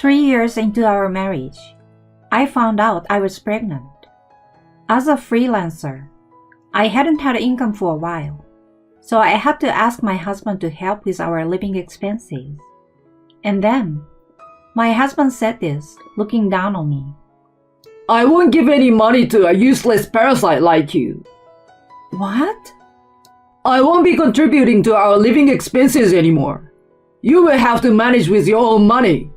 3 years into our marriage, I found out I was pregnant. As a freelancer, I hadn't had income for a while, so I had to ask my husband to help with our living expenses. And then, my husband said this, looking down on me. I won't give any money to a useless parasite like you. What? I won't be contributing to our living expenses anymore. You will have to manage with your own money.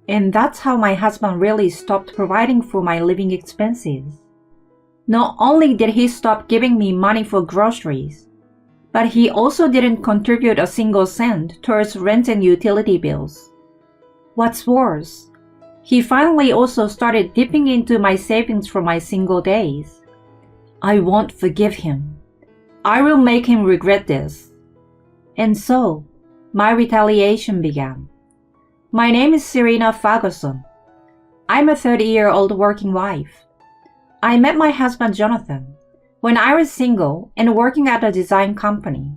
And that's how my husband really stopped providing for my living expenses. Not only did he stop giving me money for groceries, but he also didn't contribute a single cent towards rent and utility bills. What's worse, he finally also started dipping into my savings for my single days. I won't forgive him. I will make him regret this. And so, my retaliation began. My name is Serena Ferguson. I'm a 30-year-old working wife. I met my husband Jonathan when I was single and working at a design company.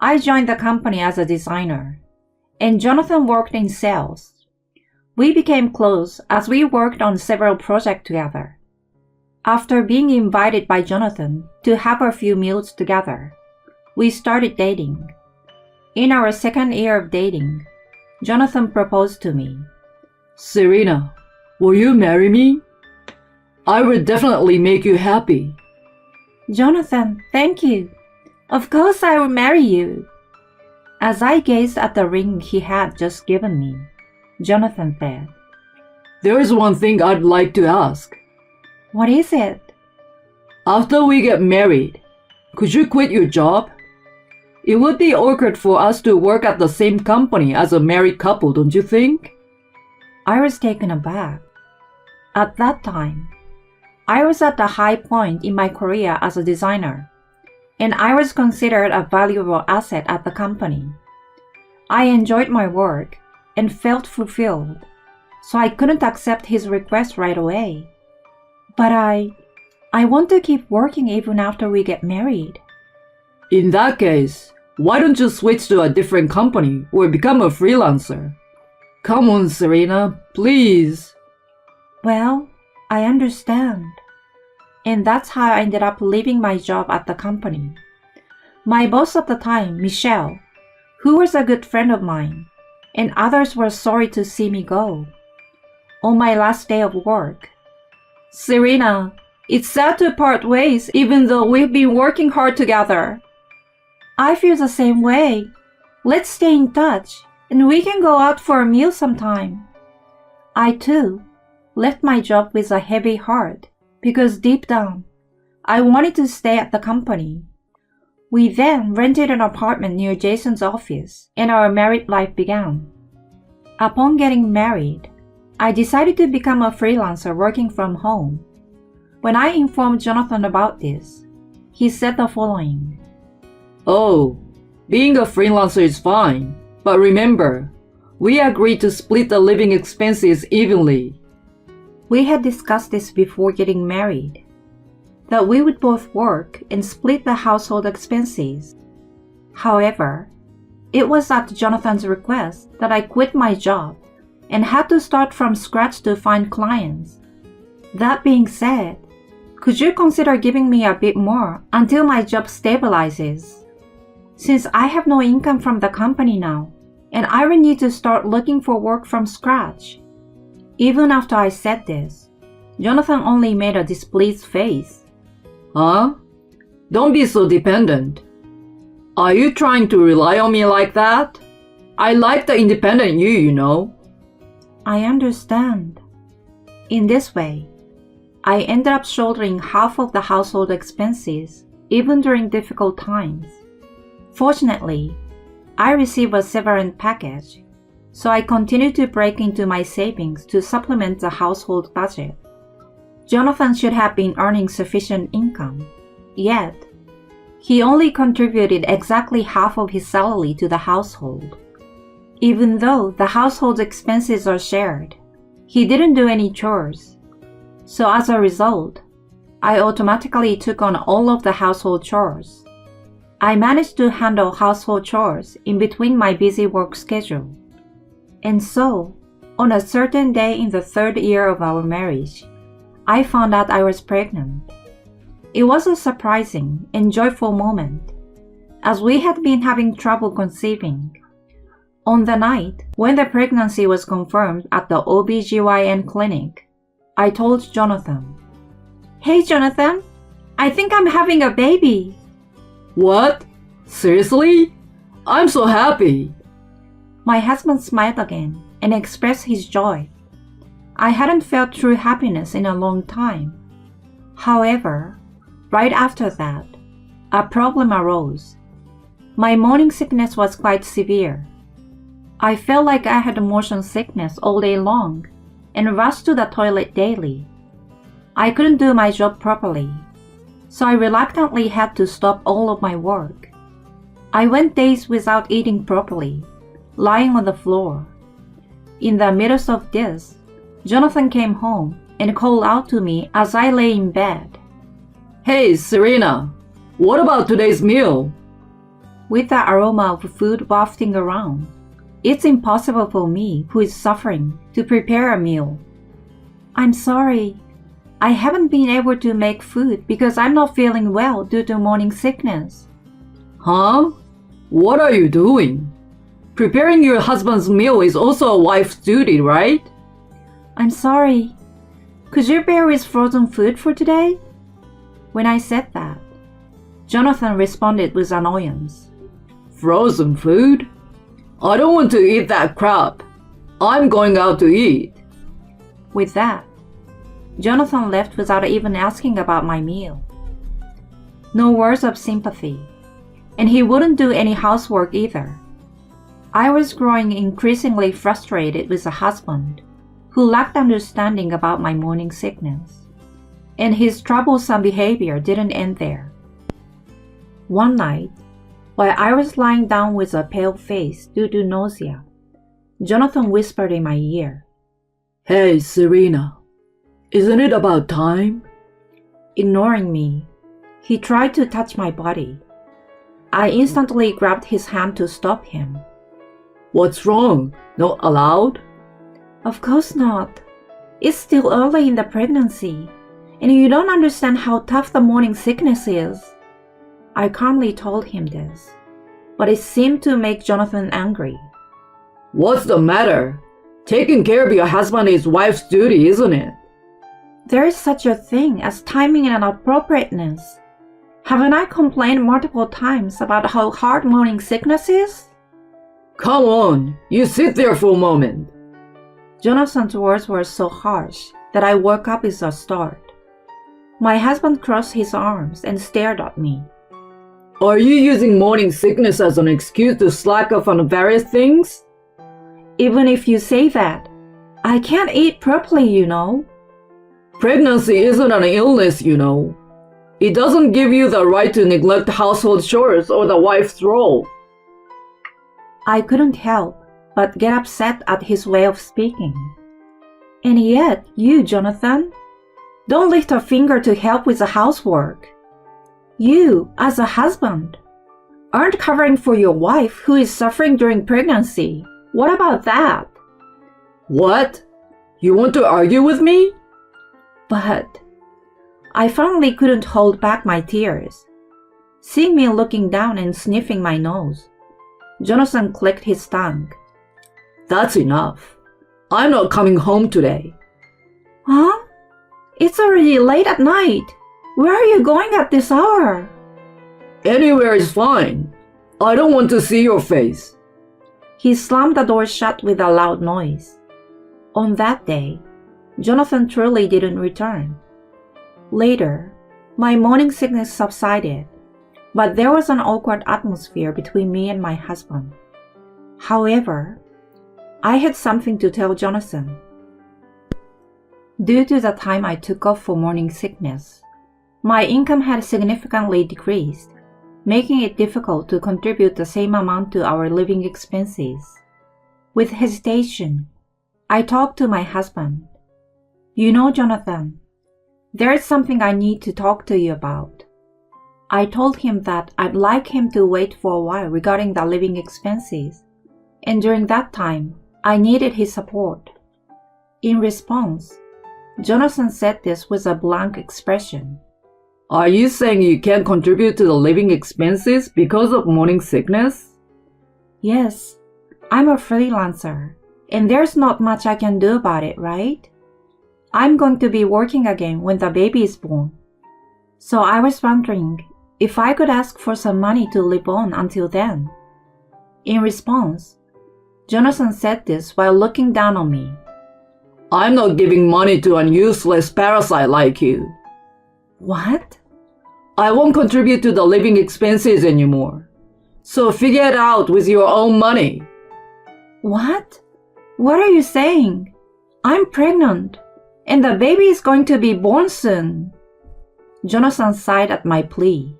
I joined the company as a designer, and Jonathan worked in sales. We became close as we worked on several projects together. After being invited by Jonathan to have a few meals together, we started dating. In our second year of dating, Jonathan proposed to me. Serena, will you marry me? I will definitely make you happy. Jonathan, thank you. Of course I will marry you. As I gazed at the ring he had just given me, Jonathan said, There is one thing I'd like to ask. What is it? After we get married, could you quit your job? It would be awkward for us to work at the same company as a married couple, don't you think? I was taken aback. At that time, I was at the high point in my career as a designer, and I was considered a valuable asset at the company. I enjoyed my work and felt fulfilled, so I couldn't accept his request right away. But I want to keep working even after we get married. In that case, why don't you switch to a different company or become a freelancer? Come on, Serena, please. Well, I understand. And that's how I ended up leaving my job at the company. My boss at the time, Michelle, who was a good friend of mine, and others were sorry to see me go. On my last day of work, Serena, it's sad to part ways even though we've been working hard together. I feel the same way. Let's stay in touch, and we can go out for a meal sometime. I too left my job with a heavy heart because deep down, I wanted to stay at the company. We then rented an apartment near Jason's office, and our married life began. Upon getting married, I decided to become a freelancer working from home. When I informed Jonathan about this, he said the following. Oh, being a freelancer is fine, but remember, we agreed to split the living expenses evenly. We had discussed this before getting married, that we would both work and split the household expenses. However, it was at Jonathan's request that I quit my job and had to start from scratch to find clients. That being said, could you consider giving me a bit more until my job stabilizes? Since I have no income from the company now, and I will need to start looking for work from scratch. Even after I said this, Jonathan only made a displeased face. Huh? Don't be so dependent. Are you trying to rely on me like that? I like the independent you know. I understand. In this way, I ended up shouldering half of the household expenses, even during difficult times. Fortunately, I received a severance package, so I continued to break into my savings to supplement the household budget. Jonathan should have been earning sufficient income, yet he only contributed exactly half of his salary to the household. Even though the household expenses are shared, he didn't do any chores. So as a result, I automatically took on all of the household chores. I managed to handle household chores in between my busy work schedule. And so, On a certain day in the 3rd year of our marriage, I found out I was pregnant. It was a surprising and joyful moment, as we had been having trouble conceiving. On the night when the pregnancy was confirmed at the OBGYN clinic, I told Jonathan, "Hey Jonathan, I think I'm having a baby." What? Seriously? I'm so happy. My husband smiled again and expressed his joy. I hadn't felt true happiness in a long time. However, right after that, a problem arose. My morning sickness was quite severe. I felt like I had motion sickness all day long and rushed to the toilet daily. I couldn't do my job properly, so I reluctantly had to stop all of my work. I went days without eating properly, lying on the floor. In the midst of this, Jonathan came home and called out to me as I lay in bed. Hey, Serena, what about today's meal? With the aroma of food wafting around, it's impossible for me, who is suffering, to prepare a meal. "I'm sorry. I haven't been able to make food because I'm not feeling well due to morning sickness." Huh? What are you doing? Preparing your husband's meal is also a wife's duty, right? "I'm sorry. Could you bear with frozen food for today?" When I said that, Jonathan responded with annoyance. Frozen food? I don't want to eat that crap. I'm going out to eat. With that, Jonathan left without even asking about my meal. No words of sympathy, and he wouldn't do any housework either. I was growing increasingly frustrated with a husband who lacked understanding about my morning sickness, and his troublesome behavior didn't end there. One night, while I was lying down with a pale face due to nausea, Jonathan whispered in my ear, Hey, Serena, isn't it about time? Ignoring me, he tried to touch my body. I instantly grabbed his hand to stop him. What's wrong? Not allowed? Of course not. It's still early in the pregnancy, and you don't understand how tough the morning sickness is. I calmly told him this, but it seemed to make Jonathan angry. What's the matter? Taking care of your husband is wife's duty, isn't it? There is such a thing as timing and appropriateness. Haven't I complained multiple times about how hard morning sickness is? Come on, you sit there for a moment. Jonathan's words were so harsh that I woke up with a start. My husband crossed his arms and stared at me. Are you using morning sickness as an excuse to slack off on various things? Even if you say that, I can't eat properly, you know. Pregnancy isn't an illness, you know. It doesn't give you the right to neglect household chores or the wife's role. I couldn't help but get upset at his way of speaking. And yet, you, Jonathan, don't lift a finger to help with the housework. You, as a husband, aren't covering for your wife who is suffering during pregnancy. What about that? What? You want to argue with me? But I finally couldn't hold back my tears. Seeing me looking down and sniffing my nose, Jonathan clicked his tongue. That's enough. I'm not coming home today. Huh? It's already late at night. Where are you going at this hour? Anywhere is fine. I don't want to see your face. He slammed the door shut with a loud noise. On that day, Jonathan truly didn't return. Later, my morning sickness subsided, but there was an awkward atmosphere between me and my husband. However, I had something to tell Jonathan. Due to the time I took off for morning sickness, my income had significantly decreased, making it difficult to contribute the same amount to our living expenses. With hesitation, I talked to my husband. You know, Jonathan, there is something I need to talk to you about. I told him that I'd like him to wait for a while regarding the living expenses, and during that time, I needed his support. In response, Jonathan said this with a blank expression. Are you saying you can't contribute to the living expenses because of morning sickness? Yes, I'm a freelancer, and there's not much I can do about it, right? I'm going to be working again when the baby is born. So I was wondering if I could ask for some money to live on until then. In response, Jonathan said this while looking down on me. I'm not giving money to a useless parasite like you. What? I won't contribute to the living expenses anymore. So figure it out with your own money. What? What are you saying? I'm pregnant, and the baby is going to be born soon. Jonathan sighed at my plea.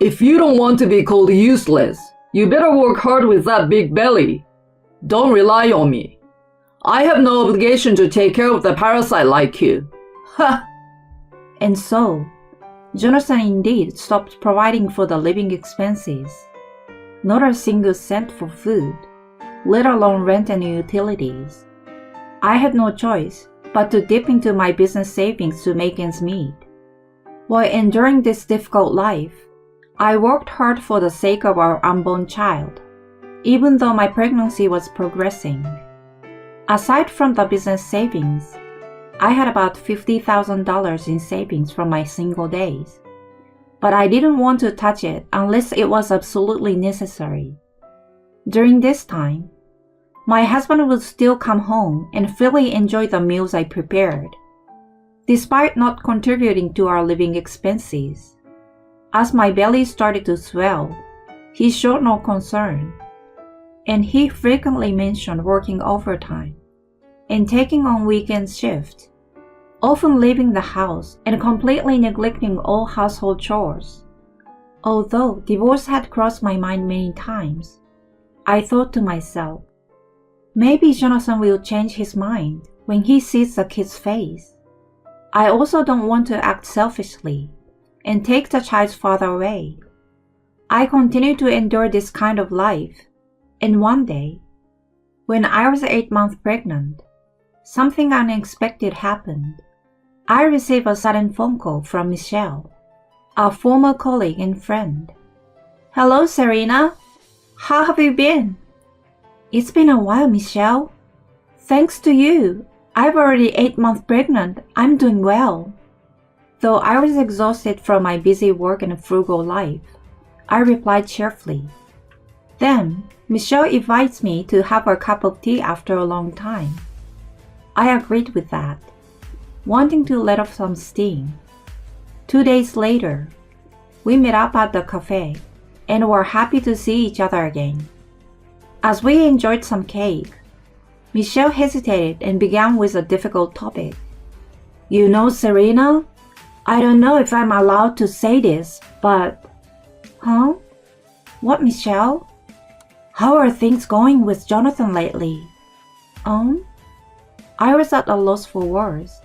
If you don't want to be called useless, you better work hard with that big belly. Don't rely on me. I have no obligation to take care of the parasite like you. Ha! And so, Jonathan indeed stopped providing for the living expenses. Not a single cent for food, let alone rent and utilities. I had no choice but to dip into my business savings to make ends meet. While enduring this difficult life, I worked hard for the sake of our unborn child, even though my pregnancy was progressing. Aside from the business savings, I had about $50,000 in savings from my single days, but I didn't want to touch it unless it was absolutely necessary. During this time, my husband would still come home and freely enjoy the meals I prepared, despite not contributing to our living expenses. As my belly started to swell, he showed no concern, and he frequently mentioned working overtime and taking on weekend shifts, often leaving the house and completely neglecting all household chores. Although divorce had crossed my mind many times, I thought to myself, maybe Jonathan will change his mind when he sees the kid's face. I also don't want to act selfishly and take the child's father away. I continued to endure this kind of life, and one day, when I was 8 months pregnant, something unexpected happened. I received a sudden phone call from Michelle, a former colleague and friend. Hello, Serena. How have you been? It's been a while, Michelle. Thanks to you, I've already 8 months pregnant. I'm doing well. Though I was exhausted from my busy work and frugal life, I replied cheerfully. Then, Michelle invites me to have a cup of tea after a long time. I agreed with that, wanting to let off some steam. 2 days later, we met up at the cafe and were happy to see each other again. As we enjoyed some cake, Michelle hesitated and began with a difficult topic. You know, Serena, I don't know if I'm allowed to say this, but... Huh? What, Michelle? How are things going with Jonathan lately? I was at a loss for words,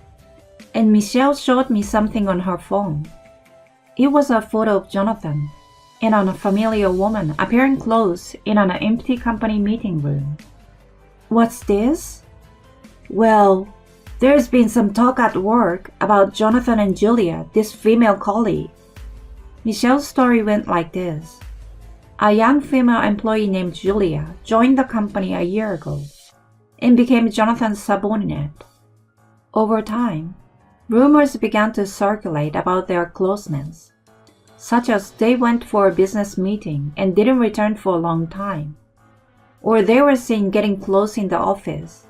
and Michelle showed me something on her phone. It was a photo of Jonathan and an unfamiliar woman appearing close in an empty company meeting room. What's this? Well, there's been some talk at work about Jonathan and Julia, this female colleague. Michelle's story went like this. A young female employee named Julia joined the company a year ago and became Jonathan's subordinate. Over time, rumors began to circulate about their closeness, such as they went for a business meeting and didn't return for a long time, or they were seen getting close in the office.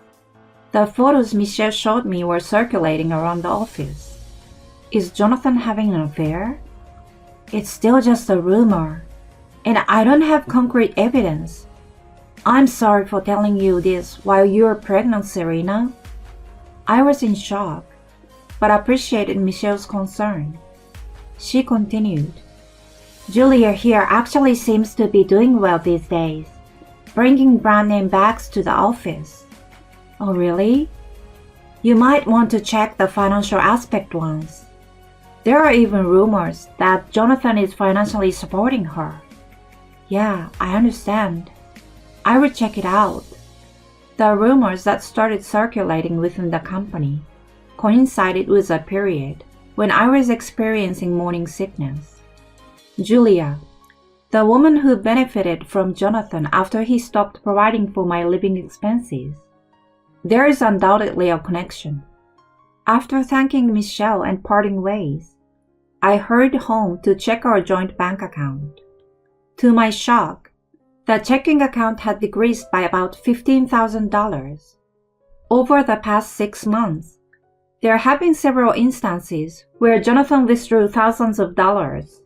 The photos Michelle showed me were circulating around the office. Is Jonathan having an affair? It's still just a rumor, and I don't have concrete evidence. I'm sorry for telling you this while you're pregnant, Serena. I was in shock, but appreciated Michelle's concern. She continued, Julia here actually seems to be doing well these days, bringing brand name bags to the office. Oh, really? You might want to check the financial aspect once. There are even rumors that Jonathan is financially supporting her. Yeah, I understand. I will check it out. The rumors that started circulating within the company coincided with a period when I was experiencing morning sickness. Julia, the woman who benefited from Jonathan after he stopped providing for my living expenses. There is undoubtedly a connection. After thanking Michelle and parting ways, I hurried home to check our joint bank account. To my shock, the checking account had decreased by about $15,000. Over the past 6 months, there have been several instances where Jonathan withdrew thousands of dollars.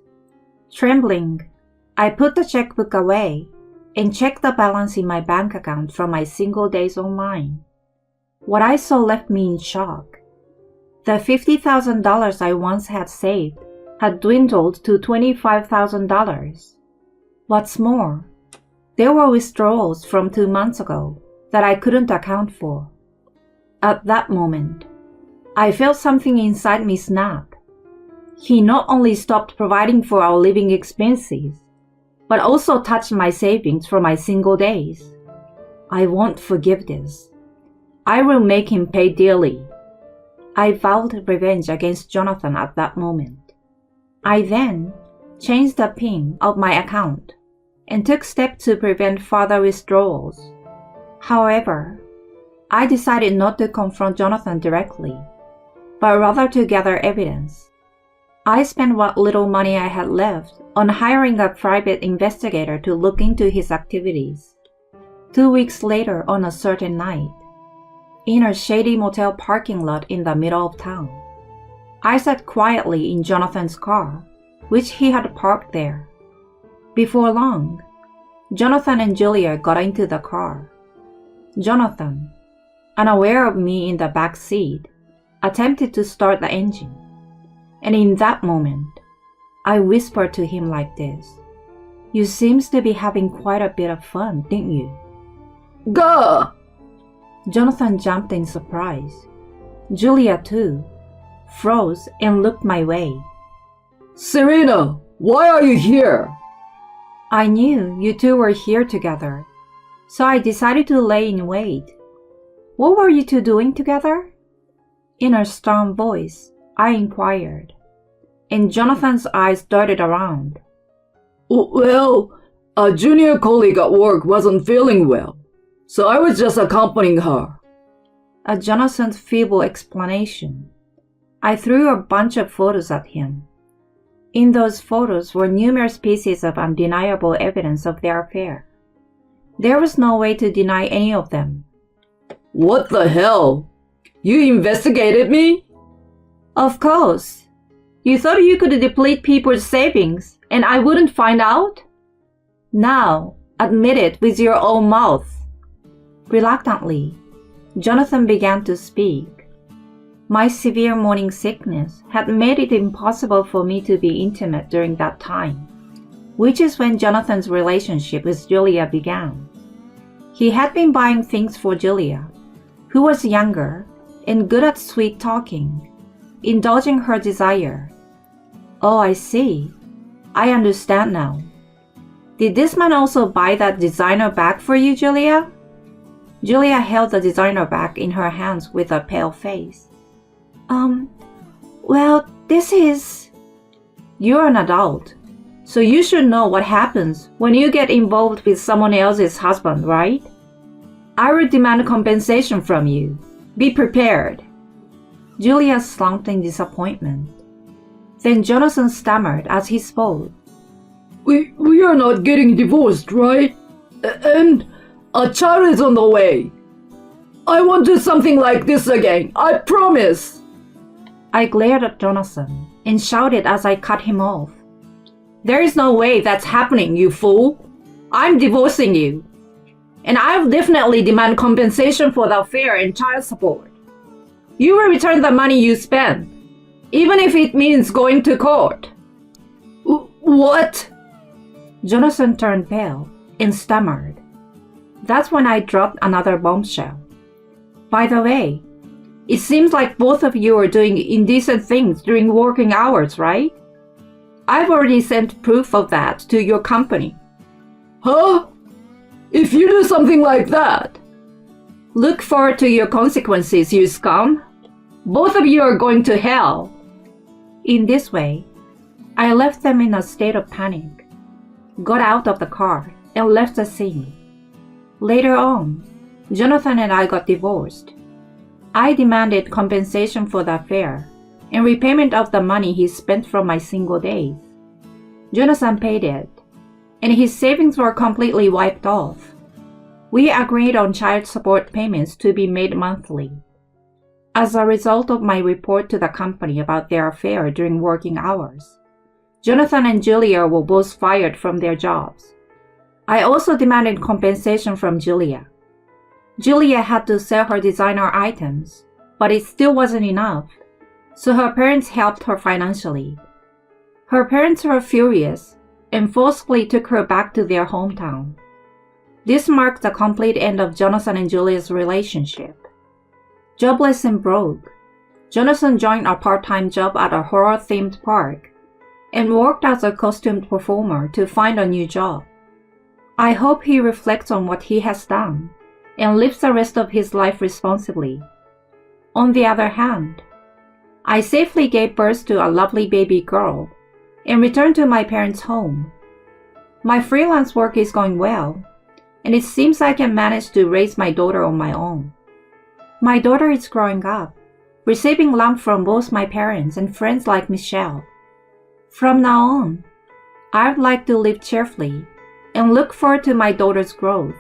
Trembling, I put the checkbook away and checked the balance in my bank account from my single days online. What I saw left me in shock. The $50,000 I once had saved had dwindled to $25,000. What's more, there were withdrawals from 2 months ago that I couldn't account for. At that moment, I felt something inside me snap. He not only stopped providing for our living expenses, but also touched my savings for my single days. I won't forgive this. I will make him pay dearly. I vowed revenge against Jonathan at that moment. I then changed the PIN of my account and took steps to prevent further withdrawals. However, I decided not to confront Jonathan directly, but rather to gather evidence. I spent what little money I had left on hiring a private investigator to look into his activities. 2 weeks later, on a certain night, in a shady motel parking lot in the middle of town, I sat quietly in Jonathan's car, which he had parked there. Before long, Jonathan and Julia got into the car. Jonathan, unaware of me in the back seat, attempted to start the engine. And in that moment, I whispered to him like this, "You seems to be having quite a bit of fun, didn't you?" Gah! Jonathan jumped in surprise. Julia, too, froze and looked my way. Serena, why are you here? I knew you two were here together, so I decided to lay in wait. What were you two doing together? In a stern voice, I inquired, and Jonathan's eyes darted around. Well, a junior colleague at work wasn't feeling well, so I was just accompanying her. At Jonathan's feeble explanation, I threw a bunch of photos at him. In those photos were numerous pieces of undeniable evidence of their affair. There was no way to deny any of them. What the hell? You investigated me? Of course. You thought you could deplete people's savings and I wouldn't find out? Now, admit it with your own mouth. Reluctantly, Jonathan began to speak. My severe morning sickness had made it impossible for me to be intimate during that time, which is when Jonathan's relationship with Julia began. He had been buying things for Julia, who was younger and good at sweet talking, indulging her desire. Oh, I see. I understand now. Did this man also buy that designer bag for you, Julia? Julia held the designer bag in her hands with a pale face. Well, this is... You're an adult, so you should know what happens when you get involved with someone else's husband, right? I will demand compensation from you. Be prepared. Julia slumped in disappointment. Then Jonathan stammered as he spoke. We are not getting divorced, right? And a child is on the way. I won't do something like this again, I promise. I glared at Jonathan and shouted as I cut him off. There is no way that's happening, you fool. I'm divorcing you. And I'll definitely demand compensation for the affair and child support. You will return the money you spent, even if it means going to court. What? Jonathan turned pale and stammered. That's when I dropped another bombshell. By the way, it seems like both of you are doing indecent things during working hours, right? I've already sent proof of that to your company. Huh? If you do something like that, Look forward to your consequences, you scum. Both of you are going to hell. In this way, I left them in a state of panic, got out of the car, and left the scene. Later on, Jonathan and I got divorced. I demanded compensation for the affair and repayment of the money he spent from my single days. Jonathan paid it, and his savings were completely wiped off. We agreed on child support payments to be made monthly. As a result of my report to the company about their affair during working hours, Jonathan and Julia were both fired from their jobs. I also demanded compensation from Julia. Julia had to sell her designer items, but it still wasn't enough, so her parents helped her financially. Her parents were furious and forcefully took her back to their hometown. This marked the complete end of Jonathan and Julia's relationship. Jobless and broke, Jonathan joined a part-time job at a horror-themed park and worked as a costumed performer to find a new job. I hope he reflects on what he has done and lives the rest of his life responsibly. On the other hand, I safely gave birth to a lovely baby girl and returned to my parents' home. My freelance work is going well, and it seems I can manage to raise my daughter on my own. My daughter is growing up, receiving love from both my parents and friends like Michelle. From now on, I would like to live cheerfully and look forward to my daughter's growth.